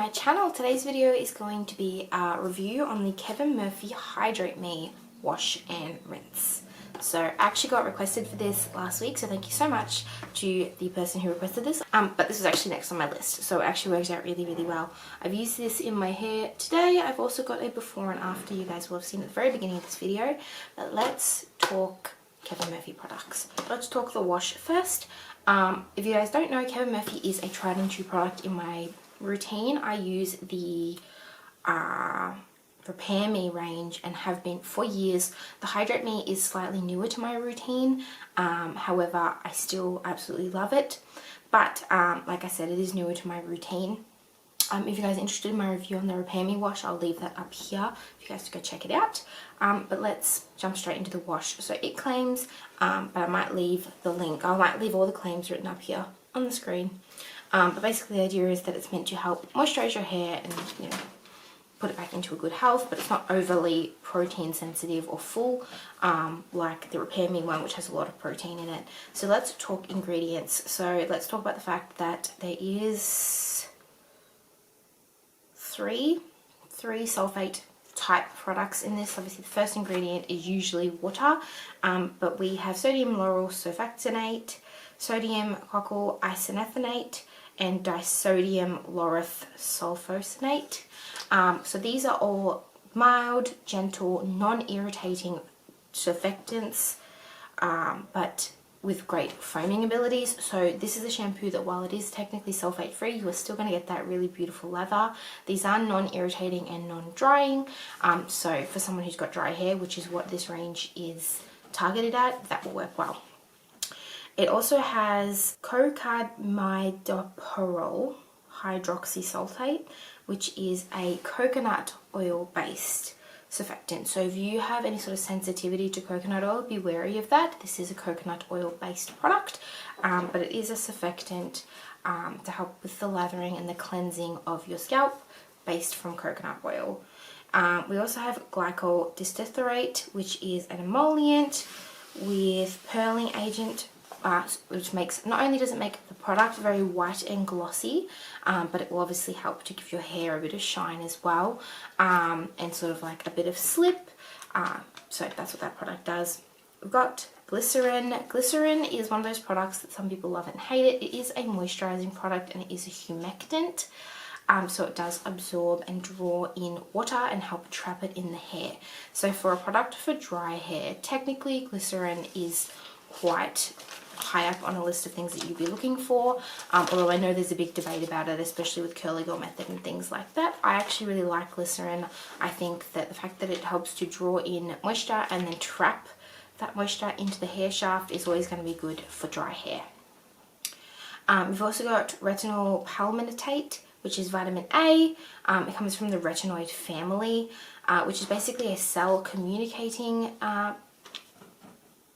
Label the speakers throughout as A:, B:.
A: my channel. Today's video is going to be a review on the Kevin Murphy Hydrate Me Wash and Rinse. So I actually got requested for this last week, so thank you so much to the person who requested this. But this was actually next on my list, so it actually worked out really, really well. I've used this in my hair today. I've also got a before and after you guys will have seen at the very beginning of this video. But let's talk Kevin Murphy products. Let's talk the wash first. If you guys don't know, Kevin Murphy is a tried and true product in my routine. I use the Repair Me range and have been for years. The Hydrate Me is slightly newer to my routine, however I still absolutely love it, but like I said, it is newer to my routine. If you guys are interested in my review on the Repair Me wash, I'll leave that up here for you guys to go check it out. But let's jump straight into the wash. So it claims, but I might leave the link. I might leave all the claims written up here on the screen. But basically the idea is that it's meant to help moisturize your hair and, you know, put it back into a good health, but it's not overly protein sensitive or full like the Repair Me one, which has a lot of protein in it. So let's talk ingredients. So let's talk about the fact that there is three sulfate type products in this. Obviously the first ingredient is usually water, but we have sodium lauryl sulfoxanate, sodium cocoyl isonethionate, and disodium laureth sulfosinate. So these are all mild, gentle, non-irritating surfactants, but with great foaming abilities. So this is a shampoo that, while it is technically sulfate free, you are still going to get that really beautiful lather. These are non-irritating and non-drying, so for someone who's got dry hair, which is what this range is targeted at, that will work well. It also has cocamidopyrrole hydroxysulfate, which is a coconut oil based surfactant. So if you have any sort of sensitivity to coconut oil, be wary of that. This is a coconut oil based product, but it is a surfactant to help with the lathering and the cleansing of your scalp based from coconut oil. We also have glycol distethorate, which is an emollient with pearling agent, which makes, not only does it make the product very white and glossy, but it will obviously help to give your hair a bit of shine as well, and sort of like a bit of slip. So that's what that product does. We've got glycerin. Glycerin is one of those products that some people love and hate it. It is a moisturizing product and it is a humectant. So it does absorb and draw in water and help trap it in the hair. So for a product for dry hair, technically glycerin is quite high up on a list of things that you'd be looking for, although I know there's a big debate about it, especially with curly girl method and things like that. I actually really like glycerin. I think that the fact that it helps to draw in moisture and then trap that moisture into the hair shaft is always going to be good for dry hair. We've also got retinol palmitate, which is vitamin A. It comes from the retinoid family, which is basically a cell communicating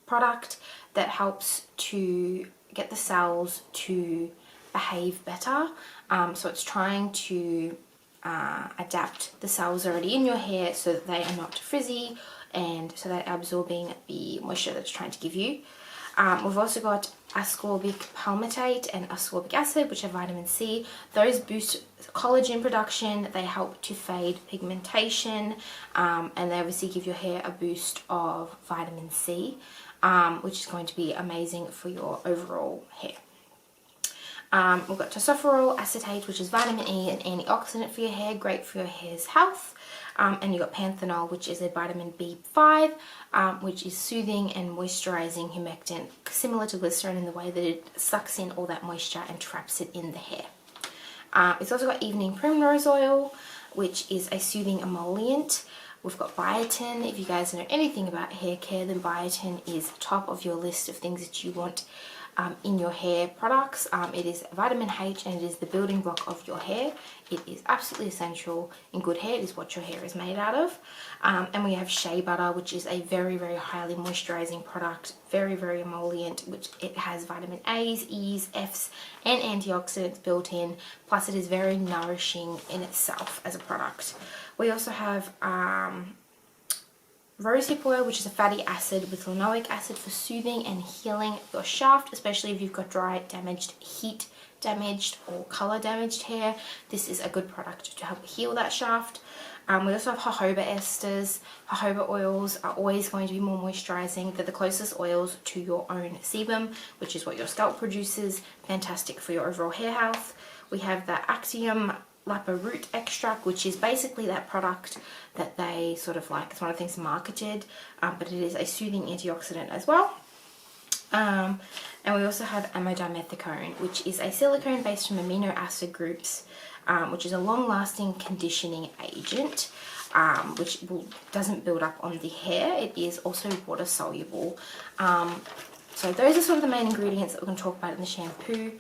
A: product that helps to get the cells to behave better. So it's trying to adapt the cells already in your hair so that they are not frizzy and so they're absorbing the moisture that it's trying to give you. We've also got ascorbic palmitate and ascorbic acid, which are vitamin C. Those boost collagen production, they help to fade pigmentation, and they obviously give your hair a boost of vitamin C, which is going to be amazing for your overall hair. We've got tocopherol acetate, which is vitamin E, an antioxidant for your hair, great for your hair's health. And you've got panthenol, which is a vitamin B5, which is soothing and moisturizing humectant, similar to glycerin in the way that it sucks in all that moisture and traps it in the hair. It's also got evening primrose oil, which is a soothing emollient. We've got biotin. If you guys know anything about hair care, then biotin is top of your list of things that you want in your hair products. It is vitamin H and it is the building block of your hair. It is absolutely essential in good hair. It is what your hair is made out of. And we have shea butter, which is a very, very highly moisturizing product, very, very emollient, which it has vitamin A's, E's, F's, and antioxidants built in. Plus it is very nourishing in itself as a product. We also have rosehip oil, which is a fatty acid with linoleic acid for soothing and healing your shaft, especially if you've got dry, damaged, heat damaged or color damaged hair, this is a good product to help heal that shaft. We also have jojoba esters. Jojoba oils are always going to be more moisturizing. They're the closest oils to your own sebum, which is what your scalp produces. Fantastic for your overall hair health. We have the Axiom Lapa Root Extract, which is basically that product that they sort of like, it's one of the things marketed, but it is a soothing antioxidant as well. And we also have amodimethicone, which is a silicone based from amino acid groups, which is a long-lasting conditioning agent, which doesn't build up on the hair. It is also water soluble. So those are sort of the main ingredients that we're going to talk about in the shampoo.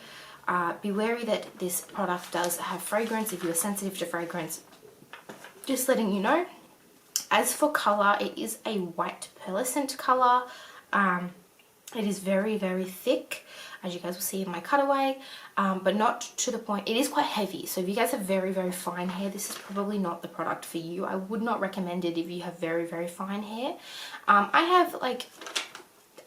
A: Be wary that this product does have fragrance. If you are sensitive to fragrance, just letting you know. As for color, it is a white pearlescent color. It is very, very thick, as you guys will see in my cutaway, but not to the point. It is quite heavy, so if you guys have very, very fine hair, this is probably not the product for you. I would not recommend it if you have very, very fine hair. I have like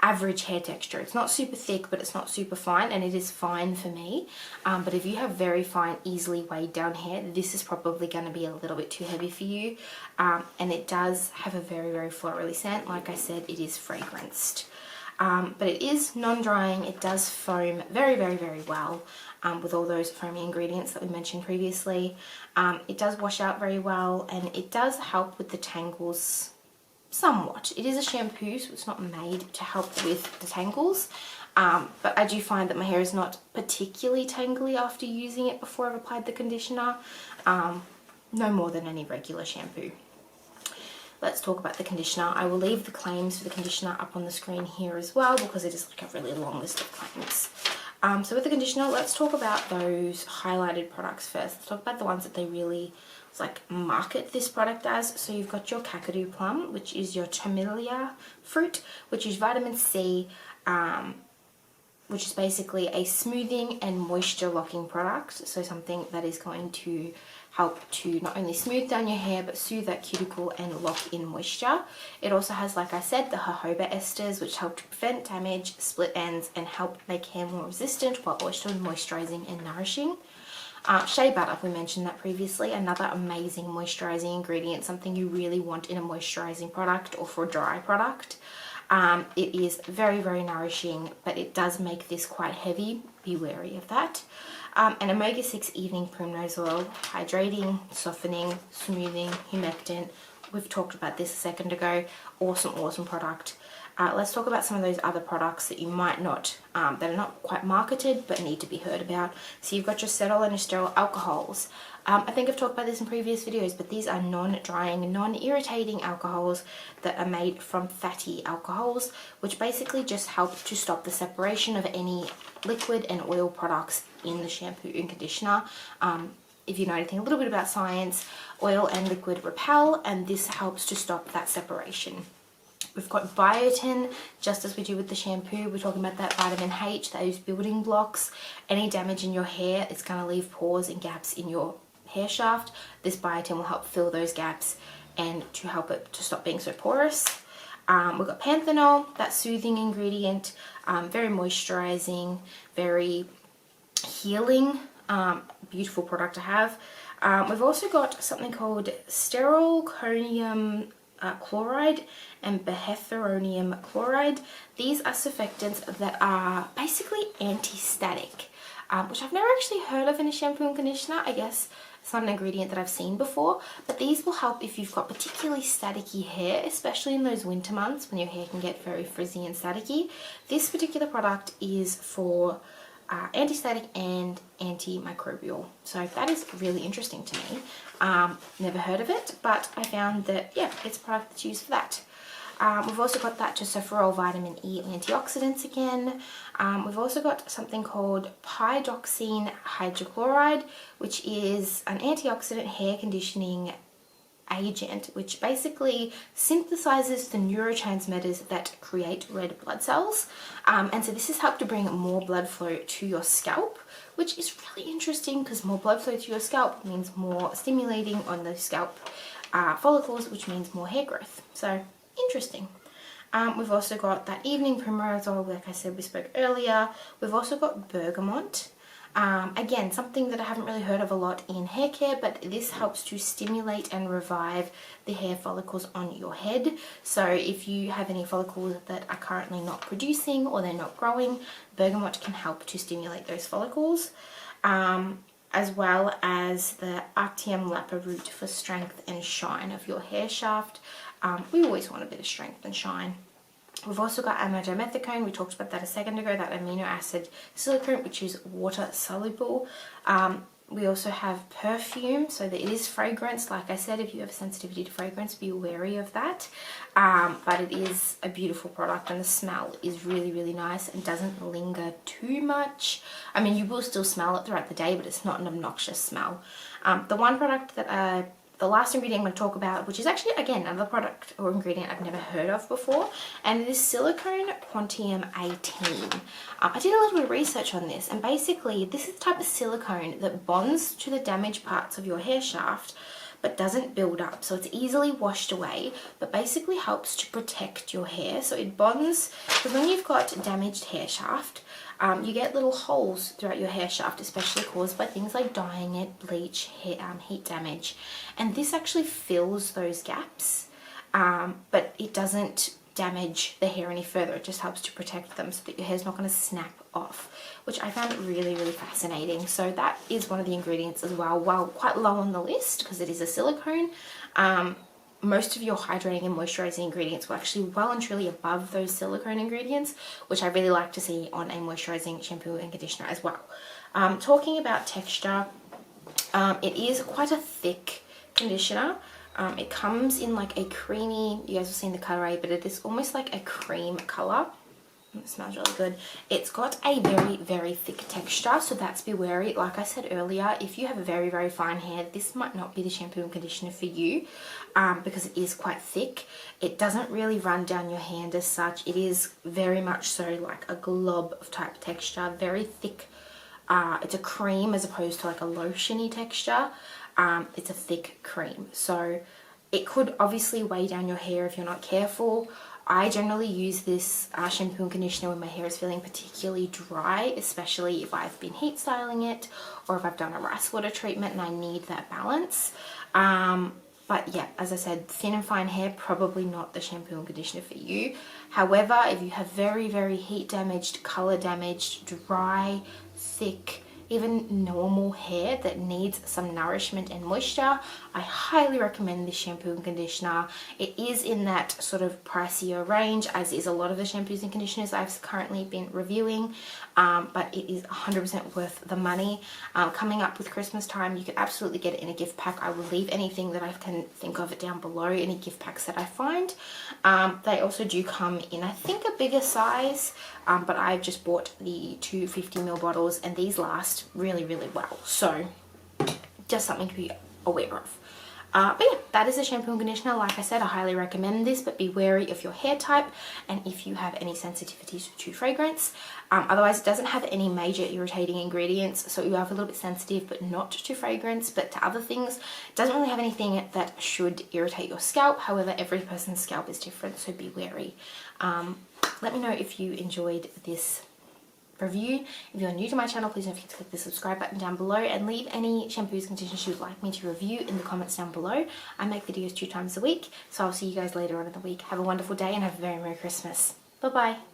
A: average hair texture. It's not super thick, but it's not super fine, and it is fine for me. But if you have very fine, easily weighed down hair, this is probably going to be a little bit too heavy for you. And it does have a very, very florally scent. Like I said, it is fragranced. But it is non-drying. It does foam very, very, very well with all those foamy ingredients that we mentioned previously. It does wash out very well, and it does help with the tangles somewhat. It is a shampoo, so it's not made to help with the tangles. But I do find that my hair is not particularly tangly after using it before I've applied the conditioner. No more than any regular shampoo. Let's talk about the conditioner. I will leave the claims for the conditioner up on the screen here as well, because it is like a really long list of claims. So with the conditioner, let's talk about those highlighted products first. Let's talk about the ones that they really like market this product as. So you've got your Kakadu plum, which is your Terminalia fruit, which is vitamin C, which is basically a smoothing and moisture locking product. So something that is going to help to not only smooth down your hair, but soothe that cuticle and lock in moisture. It also has, like I said, the jojoba esters, which help to prevent damage, split ends, and help make hair more resistant while also moisturizing and nourishing. Shea butter, we mentioned that previously, another amazing moisturizing ingredient, something you really want in a moisturizing product or for a dry product. It is very, very nourishing, but it does make this quite heavy. Be wary of that. And omega-6 evening primrose oil, hydrating, softening, smoothing, humectant. We've talked about this a second ago. Awesome, awesome product. Let's talk about some of those other products that you might not, that are not quite marketed but need to be heard about. So you've got your cetyl and esteryl alcohols. I think I've talked about this in previous videos, but these are non-drying, non-irritating alcohols that are made from fatty alcohols, which basically just help to stop the separation of any liquid and oil products in the shampoo and conditioner. If you know anything a little bit about science, oil and liquid repel, and this helps to stop that separation. We've got biotin, just as we do with the shampoo. We're talking about that vitamin H, those building blocks. Any damage in your hair, it's going to leave pores and gaps in your hair shaft. This biotin will help fill those gaps and to help it to stop being so porous. We've got panthenol, that soothing ingredient, very moisturizing, very healing, beautiful product to have. We've also got something called sterylconium chloride and behethoronium chloride. These are surfactants that are basically anti-static, which I've never actually heard of in a shampoo and conditioner. I guess it's not an ingredient that I've seen before, but these will help if you've got particularly staticky hair, especially in those winter months when your hair can get very frizzy and staticky. This particular product is for anti-static and antimicrobial, so that is really interesting to me. Never heard of it, but I found that, yeah, it's a product that's used for that. We've also got that tocopherol vitamin E antioxidants again. We've also got something called pyridoxine hydrochloride, which is an antioxidant hair conditioning agent, which basically synthesizes the neurotransmitters that create red blood cells. And so this has helped to bring more blood flow to your scalp, which is really interesting because more blood flow to your scalp means more stimulating on the scalp follicles, which means more hair growth. So interesting. We've also got that evening primrose oil, like I said, we spoke earlier. We've also got bergamot. Again, something that I haven't really heard of a lot in hair care, but this helps to stimulate and revive the hair follicles on your head. So if you have any follicles that are currently not producing or they're not growing, bergamot can help to stimulate those follicles. As well as the Arctium Lapa root for strength and shine of your hair shaft. We always want a bit of strength and shine. We've also got dimethicone, we talked about that a second ago, that amino acid silicone, which is water soluble. We also have perfume, so that it is fragrance. Like I said, if you have sensitivity to fragrance, be wary of that. But it is a beautiful product, and the smell is really, really nice and doesn't linger too much. I mean, you will still smell it throughout the day, but it's not an obnoxious smell. The one product that the last ingredient I'm going to talk about, which is actually, again, another product or ingredient I've never heard of before, and it is silicone quantium 18. I did a little bit of research on this, and basically this is the type of silicone that bonds to the damaged parts of your hair shaft but doesn't build up, so it's easily washed away, but basically helps to protect your hair. So it bonds, because when you've got damaged hair shaft, you get little holes throughout your hair shaft, especially caused by things like dyeing it, bleach, heat damage, and this actually fills those gaps, but it doesn't damage the hair any further. It just helps to protect them so that your hair's not going to snap off, which I found really, really fascinating. So that is one of the ingredients as well, while quite low on the list because it is a silicone. Most of your hydrating and moisturizing ingredients were actually well and truly above those silicone ingredients, which I really like to see on a moisturizing shampoo and conditioner as well. Talking about texture, it is quite a thick conditioner. It comes in like a creamy, you guys have seen the colorway, but it is almost like a cream color. It smells really good. It's got a very, very thick texture, so that's be wary. Like I said earlier, if you have a very, very fine hair, this might not be the shampoo and conditioner for you, because it is quite thick. It doesn't really run down your hand as such. It is very much so like a glob of type texture, very thick. It's a cream as opposed to like a lotiony texture. It's a thick cream, so it could obviously weigh down your hair if you're not careful. I generally use this shampoo and conditioner when my hair is feeling particularly dry, especially if I've been heat styling it or if I've done a rice water treatment and I need that balance. But yeah, as I said, thin and fine hair, probably not the shampoo and conditioner for you. However, if you have very, very heat damaged, color damaged, dry, thick, even normal hair that needs some nourishment and moisture, I highly recommend this shampoo and conditioner. It is in that sort of pricier range, as is a lot of the shampoos and conditioners I've currently been reviewing, but it is 100% worth the money. Coming up with Christmas time, you can absolutely get it in a gift pack. I will leave anything that I can think of it down below, any gift packs that I find. They also do come in, I think, a bigger size, but I've just bought the 250ml bottles, and these last really, really well. So just something to be aware of. But yeah, that is a shampoo and conditioner. Like I said, I highly recommend this, but be wary of your hair type and if you have any sensitivities to fragrance. Otherwise, it doesn't have any major irritating ingredients, so you are a little bit sensitive, but not to fragrance, but to other things. It doesn't really have anything that should irritate your scalp. However, every person's scalp is different, so be wary. Let me know if you enjoyed this review. If you're new to my channel, please don't forget to click the subscribe button down below and leave any shampoos, conditioners you would like me to review in the comments down below. I make videos 2 times a week, so I'll see you guys later on in the week. Have a wonderful day and have a very Merry Christmas. Bye bye.